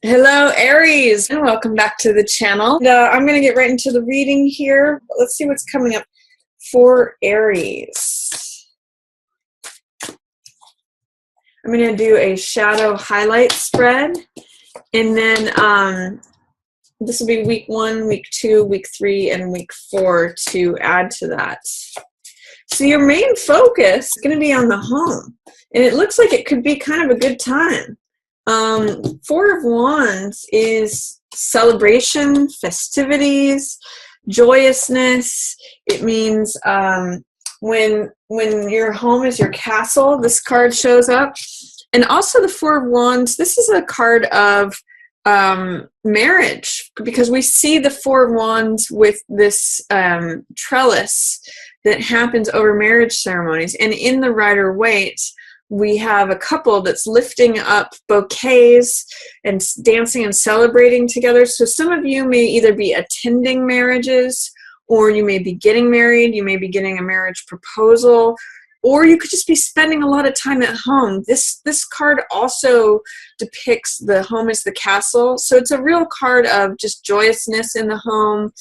Hello, Aries, and welcome back to the channel. And, I'm going to get right into the reading here. Let's see what's coming up for Aries. I'm going to do a shadow highlight spread, and then this will be week 1, week 2, week 3, and week 4 to add to that. So your main focus is going to be on the home, and it looks like it could be kind of a good time. 4 of Wands is celebration, festivities, joyousness. It means when your home is your castle, this card shows up. And also the 4 of Wands, this is a card of marriage, because we see the 4 of Wands with this trellis that happens over marriage ceremonies. And in the Rider-Waite, we have a couple that's lifting up bouquets and dancing and celebrating together. So some of you may either be attending marriages, or you may be getting married, you may be getting a marriage proposal, or you could just be spending a lot of time at home. This card also depicts the home as the castle. So it's a real card of just joyousness in the home.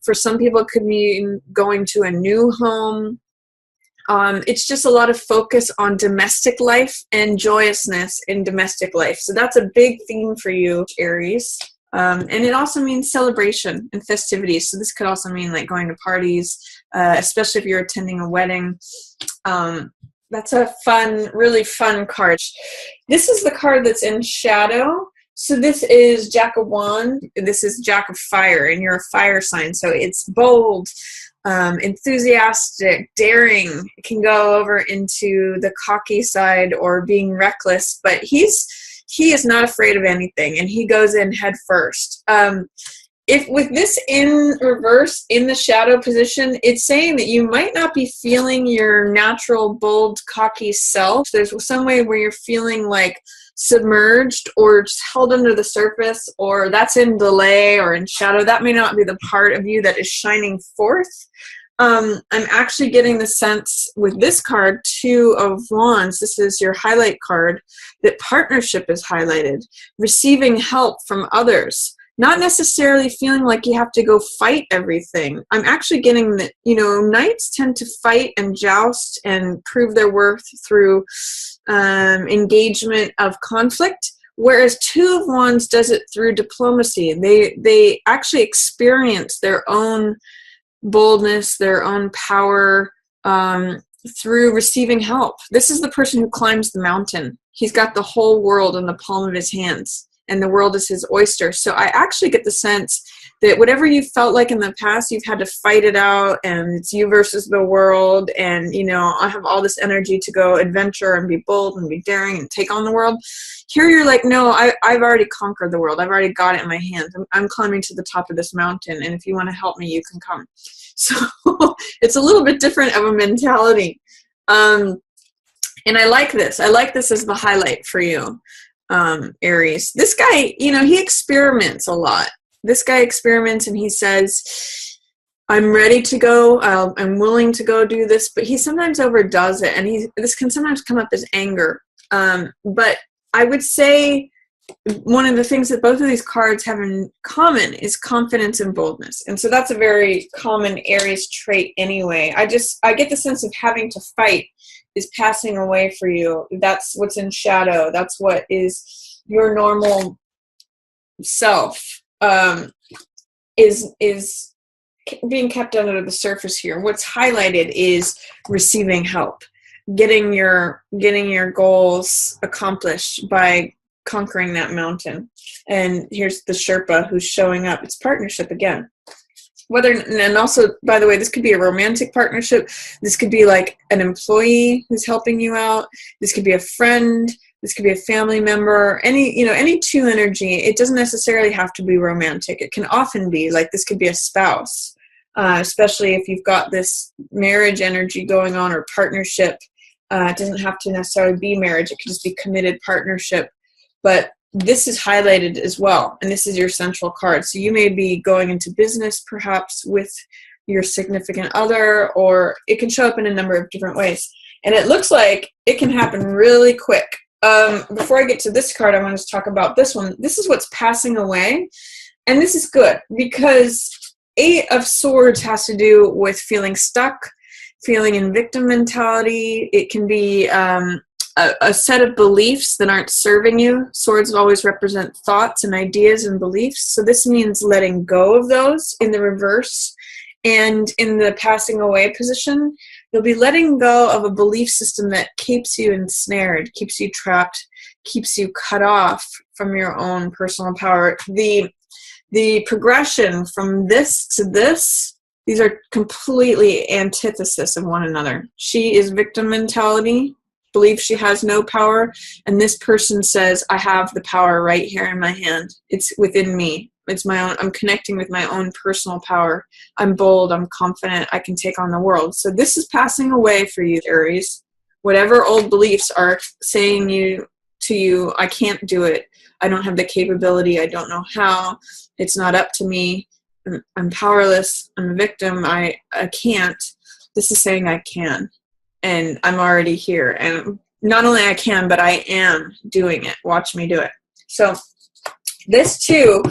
For some people, it could mean going to a new home. It's just a lot of focus on domestic life and joyousness in domestic life. So that's a big theme for you, Aries. And it also means celebration and festivities. So this could also mean like going to parties, especially if you're attending a wedding. That's a fun, really fun card. This is the card that's in shadow. So this is Jack of Wands. This is Jack of Fire, and you're a fire sign. So it's bold, enthusiastic, daring. It can go over into the cocky side or being reckless, but he is not afraid of anything, and he goes in head first. If with this in reverse in the shadow position, it's saying that you might not be feeling your natural, bold, cocky self. There's some way where you're feeling like submerged or just held under the surface, or that's in delay or in shadow. That may not be the part of you that is shining forth. I'm actually getting the sense with this card, 2 of Wands, this is your highlight card, that partnership is highlighted, receiving help from others, not necessarily feeling like you have to go fight everything. I'm actually getting that, knights tend to fight and joust and prove their worth through engagement of conflict, whereas 2 of Wands does it through diplomacy. They actually experience their own boldness, their own power through receiving help. This is the person who climbs the mountain. He's got the whole world in the palm of his hands, and the world is his oyster. So I actually get the sense that whatever you felt like in the past, you've had to fight it out, and it's you versus the world, and I have all this energy to go adventure and be bold and be daring and take on the world. Here you're like, no, I've already conquered the world. I've already got it in my hands. I'm climbing to the top of this mountain, and if you want to help me, you can come. So it's a little bit different of a mentality. And I like this. I like this as the highlight for you, Aries. This guy, he experiments a lot. This guy experiments, and he says, I'm ready to go. I'm willing to go do this, but he sometimes overdoes it, and this can sometimes come up as anger. But I would say one of the things that both of these cards have in common is confidence and boldness. And so that's a very common Aries trait anyway. I get the sense of having to fight is passing away for you. That's what's in shadow. That's what is your normal self, is being kept under the surface here. What's highlighted is receiving help, getting your goals accomplished by conquering that mountain. And here's the Sherpa who's showing up. It's partnership again. And also, by the way, this could be a romantic partnership. This could be like an employee who's helping you out. This could be a friend. This could be a family member. Any 2 energy. It doesn't necessarily have to be romantic. It can often be like this could be a spouse, especially if you've got this marriage energy going on, or partnership. It doesn't have to necessarily be marriage. It could just be committed partnership. But this is highlighted as well, and this is your central card. So you may be going into business perhaps with your significant other, or it can show up in a number of different ways. And it looks like it can happen really quick. before I get to this card, I want to talk about this one. This is what's passing away. And this is good because Eight of Swords has to do with feeling stuck, feeling in victim mentality. It can be a set of beliefs that aren't serving you. Swords always represent thoughts and ideas and beliefs. So this means letting go of those in the reverse. And in the passing away position, you'll be letting go of a belief system that keeps you ensnared, keeps you trapped, keeps you cut off from your own personal power. The progression from this to this, these are completely antithesis of one another. She is victim mentality, believes she has no power, and this person says, I have the power right here in my hand. It's within me. It's my own. I'm connecting with my own personal power. I'm bold. I'm confident. I can take on the world. So this is passing away for you, Aries. Whatever old beliefs are saying to you, I can't do it. I don't have the capability. I don't know how. It's not up to me. I'm powerless. I'm a victim. I can't. This is saying I can. And I'm already here. And not only I can, but I am doing it. Watch me do it. So this too,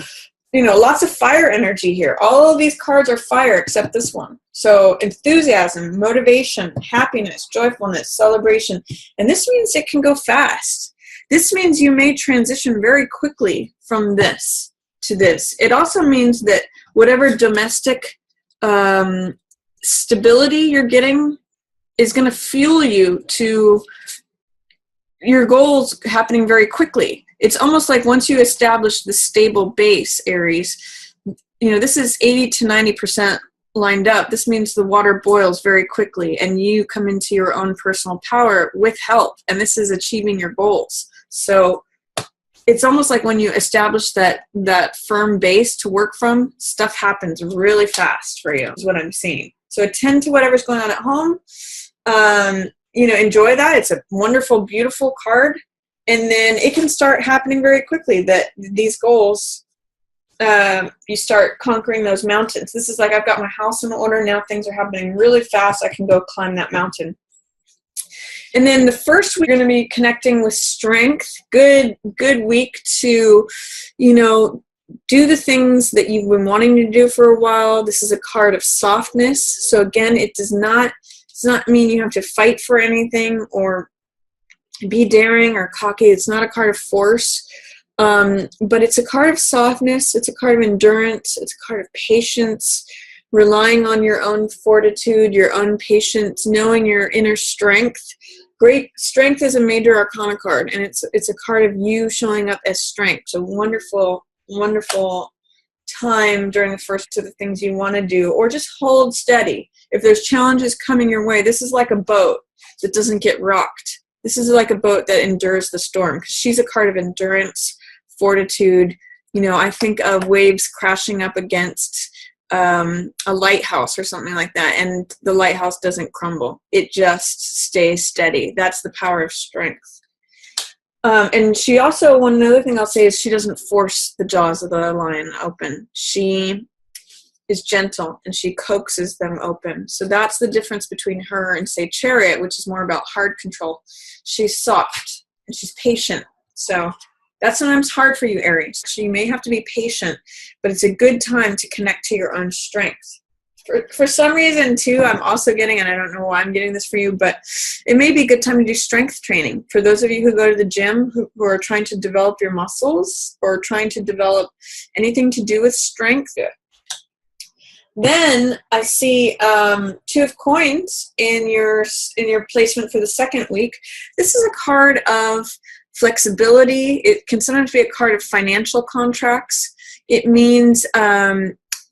lots of fire energy here. All of these cards are fire except this one. So enthusiasm, motivation, happiness, joyfulness, celebration. And this means it can go fast. This means you may transition very quickly from this to this. It also means that whatever domestic stability you're getting is going to fuel you to your goals happening very quickly. It's almost like once you establish the stable base, Aries, this is 80 to 90% lined up. This means the water boils very quickly and you come into your own personal power with help. And this is achieving your goals. So it's almost like when you establish that firm base to work from, stuff happens really fast for you, is what I'm seeing. So attend to whatever's going on at home. Enjoy that. It's a wonderful, beautiful card. And then it can start happening very quickly that these goals, you start conquering those mountains. This is like, I've got my house in order. Now things are happening really fast. I can go climb that mountain. And then the first week, we're going to be connecting with strength. Good week to, do the things that you've been wanting to do for a while. This is a card of softness. So again, it does not mean you have to fight for anything or be daring or cocky. It's not a card of force, but it's a card of softness. It's a card of endurance. It's a card of patience, relying on your own fortitude, your own patience, knowing your inner strength. Great strength is a major arcana card, and it's a card of you showing up as strength. So wonderful, wonderful time during the first to the things you want to do, or just hold steady. If there's challenges coming your way, this is like a boat that doesn't get rocked. This is like a boat that endures the storm, because she's a card of endurance, fortitude. I think of waves crashing up against a lighthouse or something like that, and the lighthouse doesn't crumble. It just stays steady. That's the power of strength. And she also, one other thing I'll say is she doesn't force the jaws of the lion open. She is gentle and she coaxes them open. So that's the difference between her and, say, Chariot, which is more about hard control. She's soft and she's patient. So that's sometimes hard for you, Aries. So you may have to be patient, but it's a good time to connect to your own strength. For some reason, too, I'm also getting, and I don't know why I'm getting this for you, but it may be a good time to do strength training. For those of you who go to the gym, who are trying to develop your muscles or trying to develop anything to do with strength. Then I see Two of Coins in your placement for the second week. This is a card of flexibility. It can sometimes be a card of financial contracts. It means,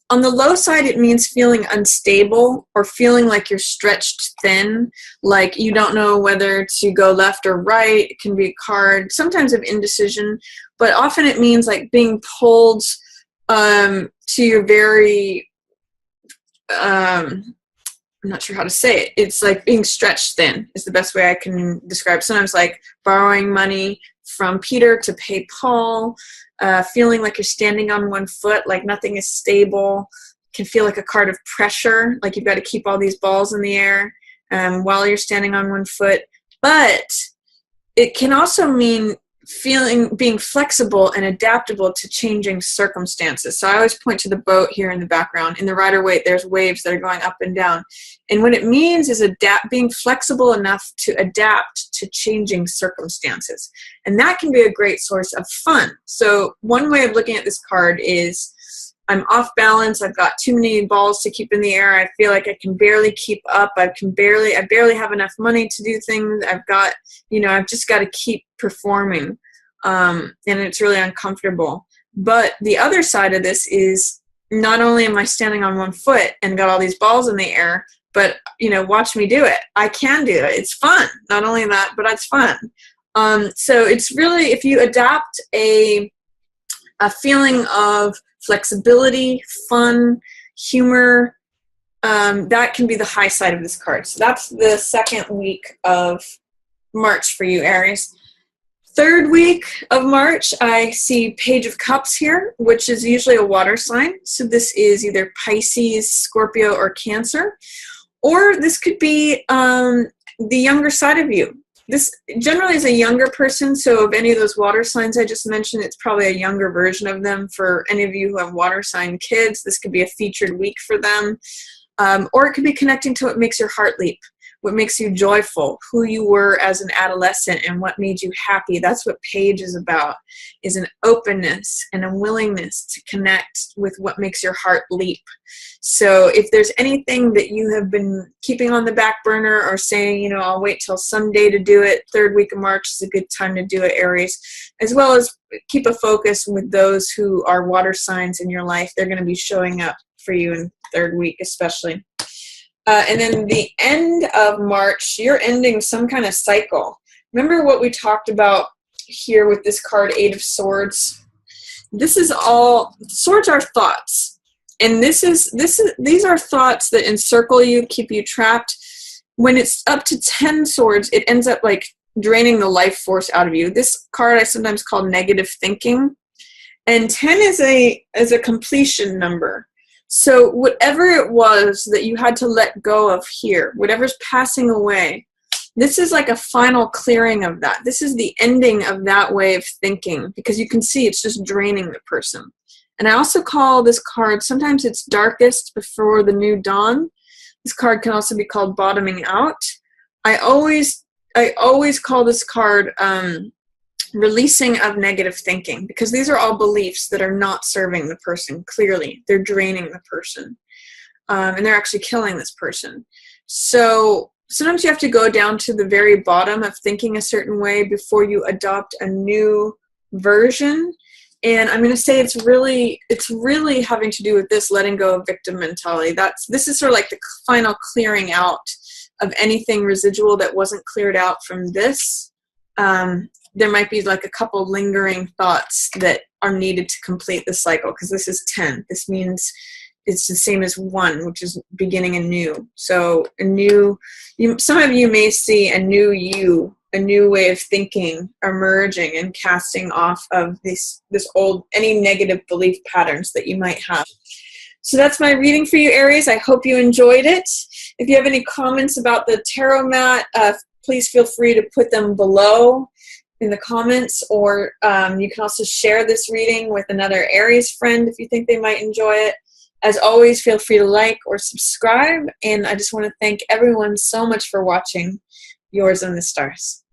on the low side, it means feeling unstable or feeling like you're stretched thin, like you don't know whether to go left or right. It can be a card sometimes of indecision, but often it means like being pulled to your very, I'm not sure how to say it. It's like being stretched thin is the best way I can describe it. Sometimes like borrowing money from Peter to pay Paul, feeling like you're standing on one foot, like nothing is stable. Can feel like a card of pressure, like you've got to keep all these balls in the air while you're standing on one foot. But it can also mean being flexible and adaptable to changing circumstances. So I always point to the boat here in the background. In the Rider-Waite, there's waves that are going up and down. And what it means is being flexible enough to adapt to changing circumstances. And that can be a great source of fun. So one way of looking at this card is, I'm off balance. I've got too many balls to keep in the air. I feel like I can barely keep up. I barely have enough money to do things. I've just got to keep performing. And it's really uncomfortable. But the other side of this is, not only am I standing on one foot and got all these balls in the air, but, watch me do it. I can do it. It's fun. Not only that, but it's fun. So it's really, if you adopt a feeling of flexibility, fun, humor, that can be the high side of this card. So that's the second week of March for you, Aries. Third week of March, I see Page of Cups here, which is usually a water sign. So this is either Pisces, Scorpio, or Cancer. Or this could be the younger side of you. This generally is a younger person, so of any of those water signs I just mentioned, it's probably a younger version of them. For any of you who have water sign kids, this could be a featured week for them. Or it could be connecting to what makes your heart leap, what makes you joyful, who you were as an adolescent and what made you happy. That's what Page is about, is an openness and a willingness to connect with what makes your heart leap. So if there's anything that you have been keeping on the back burner or saying, I'll wait till someday to do it, third week of March is a good time to do it, Aries. As well as keep a focus with those who are water signs in your life. They're going to be showing up for you in third week especially. And then the end of March, you're ending some kind of cycle. Remember what we talked about here with this card, Eight of Swords? Swords are thoughts. And these are thoughts that encircle you, keep you trapped. When it's up to 10 swords, it ends up like draining the life force out of you. This card I sometimes call negative thinking. And 10 is a completion number. So whatever it was that you had to let go of here, whatever's passing away, this is like a final clearing of that. This is the ending of that way of thinking, because you can see it's just draining the person. And I also call this card, sometimes it's darkest before the new dawn. This card can also be called bottoming out. I always call this card releasing of negative thinking, because these are all beliefs that are not serving the person clearly. They're draining the person, and they're actually killing this person. So sometimes you have to go down to the very bottom of thinking a certain way before you adopt a new version. And I'm going to say it's really having to do with this letting go of victim mentality. This is sort of like the final clearing out of anything residual that wasn't cleared out from this. There might be like a couple lingering thoughts that are needed to complete the cycle, because this is 10. This means it's the same as 1, which is beginning anew. So some of you may see a new you, a new way of thinking emerging and casting off of this old, any negative belief patterns that you might have. So that's my reading for you, Aries. I hope you enjoyed it. If you have any comments about the tarot mat, please feel free to put them below in the comments, or you can also share this reading with another Aries friend if you think they might enjoy it. As always, feel free to like or subscribe, and I just want to thank everyone so much for watching. Yours in the Stars.